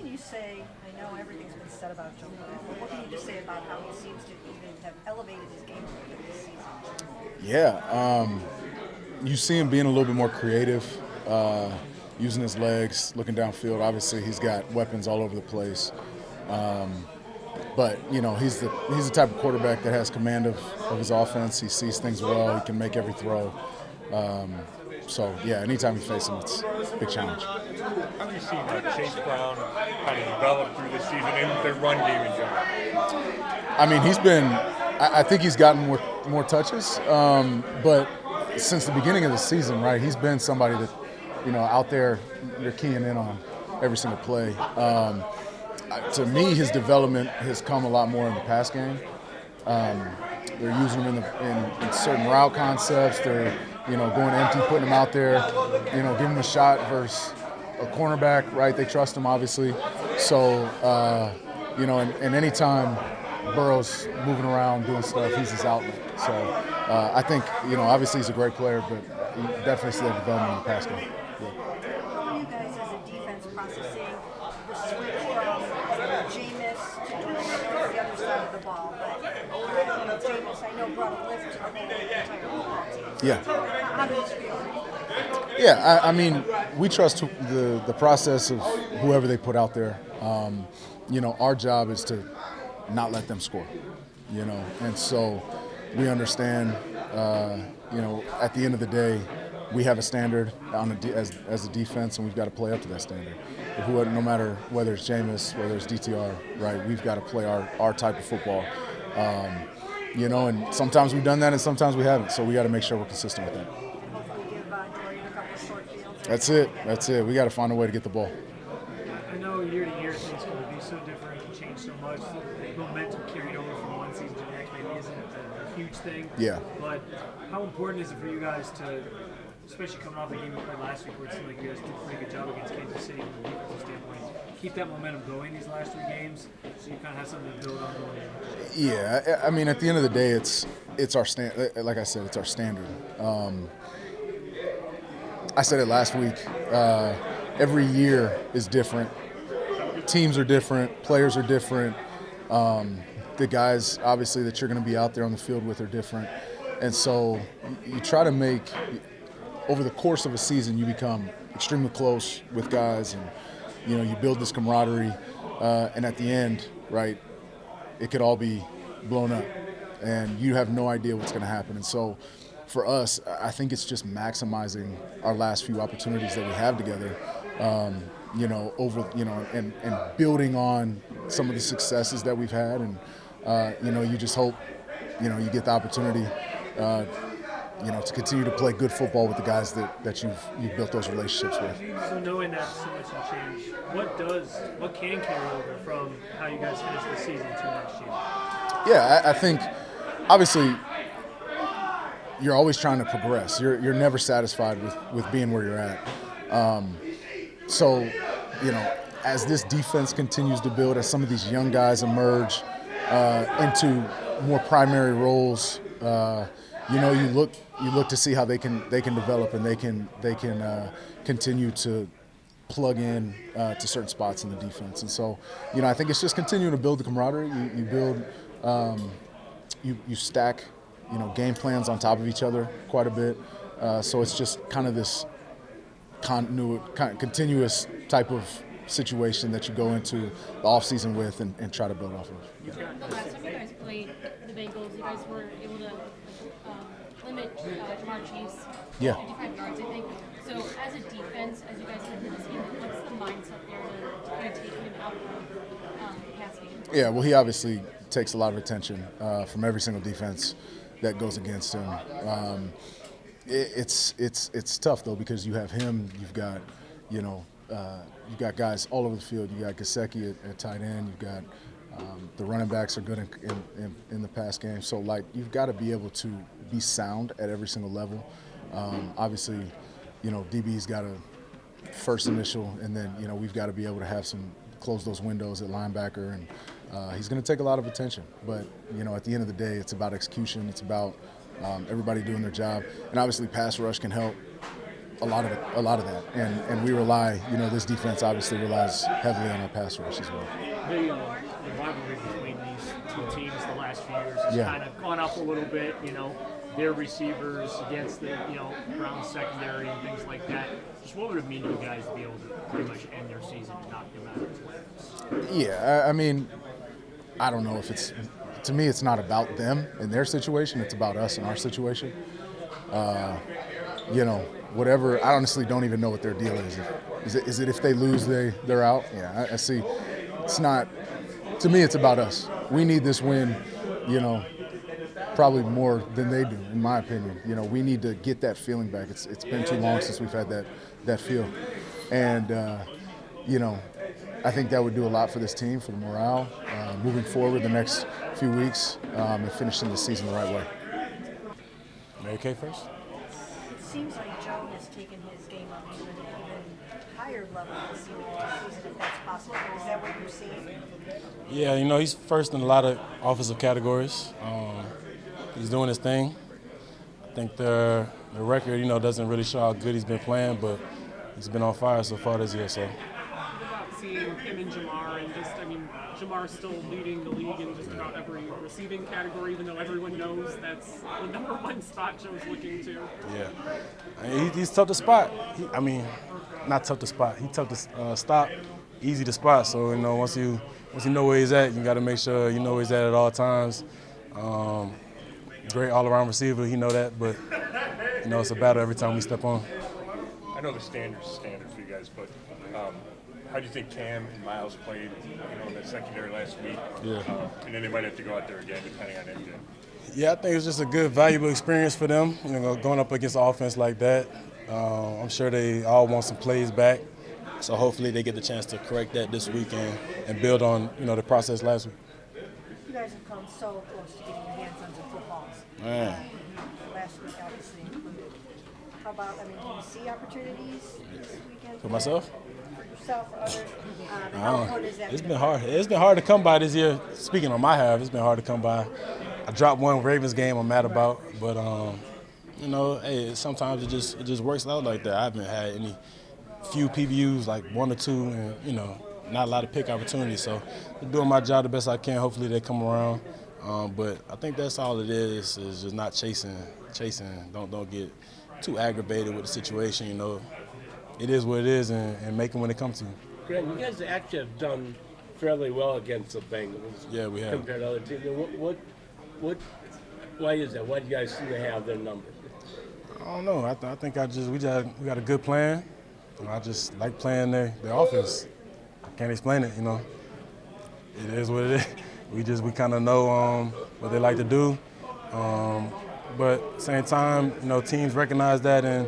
can you say, I know everything's been said about Joe Burrow, but what can you just say about how he seems to even have elevated his game a little bit this season? Yeah, you see him being a little bit more creative, using his legs, looking downfield. Obviously, he's got weapons all over the place. But he's the type of quarterback that has command of his offense. He sees things well. He can make every throw. So yeah, anytime you face him, it's a big challenge. How have you seen Chase Brown kind of develop through the season and their run game in general? I mean, he's been. I think he's gotten more touches, but since the beginning of the season, right, he's been somebody that out there you're keying in on every single play. To me, his development has come a lot more in the pass game. They're using him in certain route concepts. They're going empty, putting him out there, giving him a shot versus a cornerback, right? They trust him, obviously. So, and anytime Burrow's moving around doing stuff, he's his outlet. So I think, obviously he's a great player, but you definitely see that development in the pass game. Yeah. How are you guys as a defense processing the switch from Jameis to Delpit the other side of the ball? But Jameis, I know, brought a lift to the whole entire football team. Yeah. How does it feel? Yeah, I mean, we trust the process of whoever they put out there. Our job is to not let them score, and so we understand, at the end of the day, we have a standard as a defense, and we've got to play up to that standard. No matter whether it's Jameis, whether it's DTR, right, we've got to play our type of football. And sometimes we've done that and sometimes we haven't, so we got to make sure we're consistent with that. Hopefully give Jordan a couple short fields. That's it. We got to find a way to get the ball. I know year to year things can be so different, can change so much. The momentum carried over from one season to the next maybe isn't a huge thing. Yeah. But how important is it for you guys to, especially coming off the game you played last week where it seemed like you guys did a pretty good job against Kansas City from a defensive standpoint, keep that momentum going these last three games so you kind of have something to build on going in? Yeah, I mean, at the end of the day, it's our like I said, it's our standard. I said it last week. Every year is different. Teams are different. Players are different. The guys, obviously, that you're going to be out there on the field with are different. And so you try to make, over the course of a season, you become extremely close with guys and, you build this camaraderie. And at the end, right, it could all be blown up. And you have no idea what's going to happen. And so for us, I think it's just maximizing our last few opportunities that we have together, and building on some of the successes that we've had. And, you just hope, you get the opportunity, to continue to play good football with the guys that you've built those relationships with. So knowing that so much can change, what can carry over from how you guys finish the season to next year? Yeah, I think obviously you're always trying to progress. You're never satisfied with being where you're at. So, as this defense continues to build, as some of these young guys emerge into more primary roles, you look to see how they can develop and they can continue to plug in to certain spots in the defense. And so, I think it's just continuing to build the camaraderie. You build, you stack, game plans on top of each other quite a bit. So it's just kind of this continuous type of situation that you go into the offseason with and try to build off of. The last time you guys played the Bengals, you guys were able to limit Jamar Chase Yeah. 55 yards, I think. So as a defense, as you guys head into this game, what's the mindset there to kind of take him out of the pass game? Yeah, well, he obviously takes a lot of attention from every single defense that goes against him. It's tough though because you have him, you've got you've got guys all over the field. You got Gesicki at tight end. You've got the running backs are good in the pass game. So you've got to be able to be sound at every single level. Obviously, DB's got a first initial, and then we've got to be able to have close those windows at linebacker, and he's going to take a lot of attention. But at the end of the day, it's about execution. It's about everybody doing their job, and obviously pass rush can help. a lot of that, and we rely, this defense obviously relies heavily on our pass rush as well. The rivalry between these two teams the last few years has Yeah. kind of gone up a little bit. Their receivers against the Browns secondary and things like that. Just what would it mean to you guys to be able to pretty much end their season and knock them out of the playoffs? Yeah, I mean, I don't know if to me, it's not about them and their situation. It's about us and our situation. Whatever. I honestly don't even know what their deal is. Is it if they lose, they're out? Yeah, I see. It's not. To me, it's about us. We need this win. Probably more than they do, in my opinion. We need to get that feeling back. It's been too long since we've had that feel, and I think that would do a lot for this team, for the morale, moving forward the next few weeks, and finishing the season the right way. Mary Kay first. It seems like Joe has taken his game up to an even higher level this season, if that's possible. Is that what you're seeing? Yeah, he's first in a lot of offensive categories. He's doing his thing. I think the record, doesn't really show how good he's been playing, but he's been on fire so far this year. So. What about seeing him and Jamar, and Jamar's still leading the league in just about every receiving category, even though everyone knows that's the number one spot Joe's looking to. Yeah, he's tough to spot. Not tough to spot. He's tough to stop, easy to spot. So once you know where he's at, you got to make sure you know where he's at all times. Great all-around receiver, he know that, but it's a battle every time we step on. I know the standard's standard for you guys, but how do you think Cam and Miles played, in that secondary last week? Yeah. And then they might have to go out there again, depending on MJ. Yeah, I think it was just a good, valuable experience for them, going up against an offense like that. I'm sure they all want some plays back, so hopefully they get the chance to correct that this weekend and build on, the process last week. You guys have come so close to getting your hands on some footballs. Man. Last week, obviously included. How about, do you see opportunities this weekend? For myself? For yourself, for others? How important is that? It's been hard. It's been hard to come by this year. Speaking on my half, it's been hard to come by. I dropped one Ravens game I'm mad about, but hey, sometimes it just works out like that. I haven't had any few PBUs, like 1 or 2, and not a lot of pick opportunities. So I'm doing my job the best I can. Hopefully they come around. But I think that's all it is just not chasing. Don't get too aggravated with the situation. It is what it is, and make them when it comes to you. Grant, you guys actually have done fairly well against the Bengals. Yeah, we have. Compared to other teams. And why is that? Why do you guys seem to have their number? I don't know. I think we got a good plan. I just like playing their offense. I can't explain it. It is what it is. We kind of know what they like to do. But at the same time, teams recognize that, and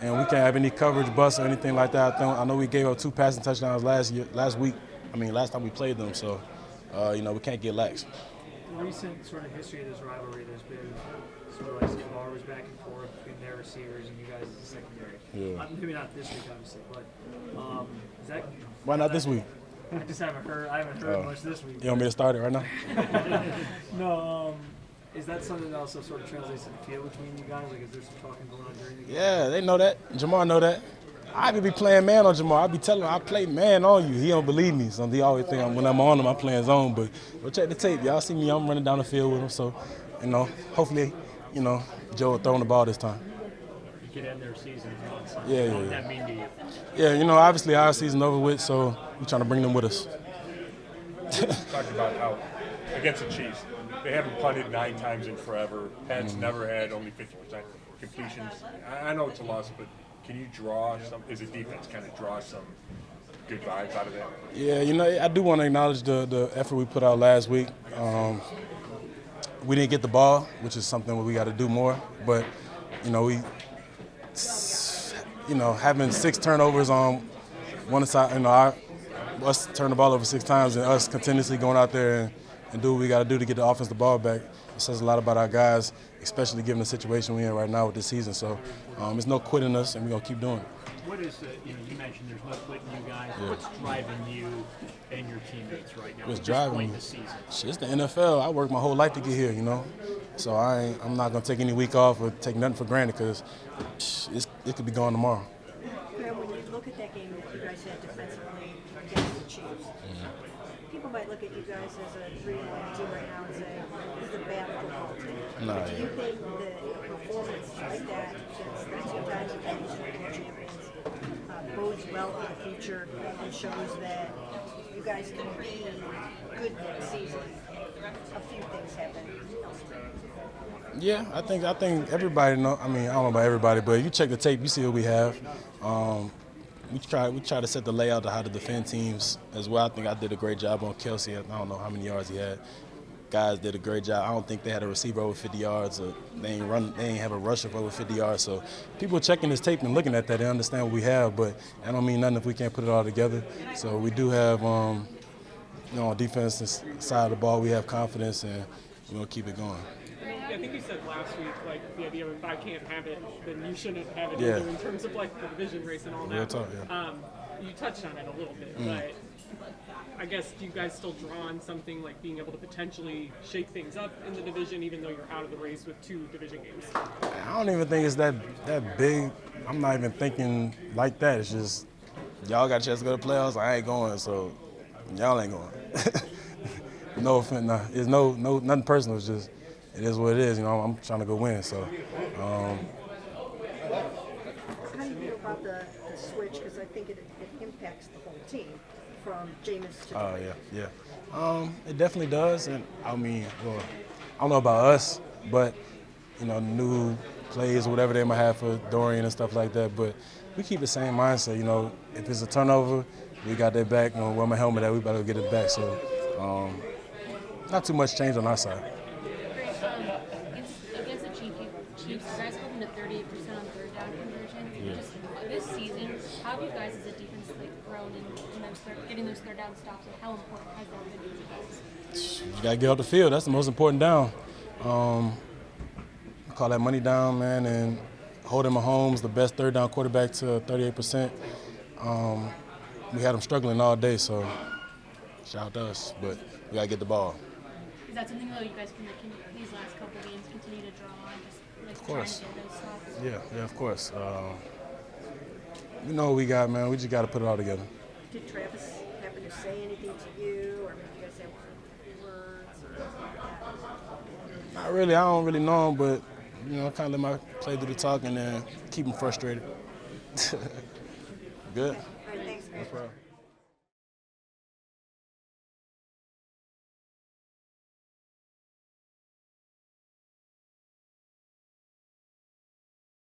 we can't have any coverage busts or anything like that. I know we gave up 2 passing touchdowns last time we played them. So, we can't get lax. The recent sort of history of this rivalry, there's been sort of like some bars back and forth between their receivers and you guys as the secondary. Yeah. Maybe not this week, obviously, but is that? Why not this week? I just haven't heard much this week. You want me to start it right now? No. Is that something that also sort of translates to the field between you guys? Like, is there some talking going on during the game? Yeah, they know that. Jamar know that. I be playing man on Jamar. I be telling him I play man on you. He don't believe me, so he always think when I'm on him, I'm playing zone. But go check the tape. Y'all see me, I'm running down the field with him. So, hopefully, Joe will throw the ball this time. You could end their season. Yeah. What would that mean to you? Yeah, obviously our season over with, so we're trying to bring them with us. Talked about how against the Chiefs, they haven't punted 9 times in forever. Pat's never had only 50% completions. I know it's a loss, but can you draw some, as a defense, kind of draw some good vibes out of that? Yeah, I do want to acknowledge the effort we put out last week. We didn't get the ball, which is something we got to do more. But, having 6 turnovers on one side, us turn the ball over 6 times and us continuously going out there and do what we got to do to get the offense the ball back. It says a lot about our guys, especially given the situation we're in right now with this season. So there's no quitting us, and we're going to keep doing it. What is, you mentioned there's no quitting you guys. Yeah. What's driving you and your teammates right now? What's driving me? This season? It's the NFL. I worked my whole life to get here, So I'm not going to take any week off or take nothing for granted because it's it could be gone tomorrow. Graham, when you look at that game that you guys had defensively against the Chiefs, people might look at you guys as a 3-1 team right now and say, this is a bad football team. Nah, Do you think that a performance like that against the two times defending Super Bowl champions bodes well for the future and shows that you guys can be good next season? A few things happen elsewhere. Yeah, I think everybody know. I mean, I don't know about everybody, but you check the tape, you see what we have. We try to set the layout of how to defend teams as well. I think I did a great job on Kelsey. I don't know how many yards he had. Guys did a great job. I don't think they had a receiver over 50 yards. Or they ain't have a rusher for over 50 yards. So people checking this tape and looking at that, they understand what we have. But that don't mean nothing if we can't put it all together. So we do have, on defense side of the ball, we have confidence and we're gonna keep it going. I think you said last week, like, the idea of if I can't have it, then you shouldn't have it Yeah. either in terms of, like, the division race and all Real that. talk, yeah. You touched on it a little bit, but I guess do you guys still draw on something like being able to potentially shake things up in the division even though you're out of the race with 2 division games? I don't even think it's that big. I'm not even thinking like that. It's just y'all got a chance to go to playoffs. I ain't going, so y'all ain't going. No offense, nah. It's nothing personal. It's just it is what it is. I'm trying to go win. So. How do you feel about the switch? Because I think it impacts the whole team from Jameis to Oh yeah. It definitely does, and I mean, well, I don't know about us, but new plays or whatever they might have for Dorian and stuff like that. But we keep the same mindset. If it's a turnover, we got their back. Wear my helmet at, we better get it back. So, not too much change on our side. Against the Chiefs, you guys held them to 38% on third down conversion. Yeah. Just this season, how have you guys as a defense grown in getting those third down stops, and how important has that been for you guys? You gotta get off the field. That's the most important down. Call that money down, man, and holding Mahomes, the best third down quarterback, to 38%. We had him struggling all day, so shout out to us. But we gotta get the ball. Is that something though you guys can these last couple games continue to draw on, just Of course. trying to get those stops? Yeah, of course. We know what we got, man. We just got to put it all together. Did Travis happen to say anything to you, or did you guys have words or anything like that? Not really. I don't really know him, but kind of let my play do the talking and keep him frustrated. Good. All right, thanks, Graham. No problem.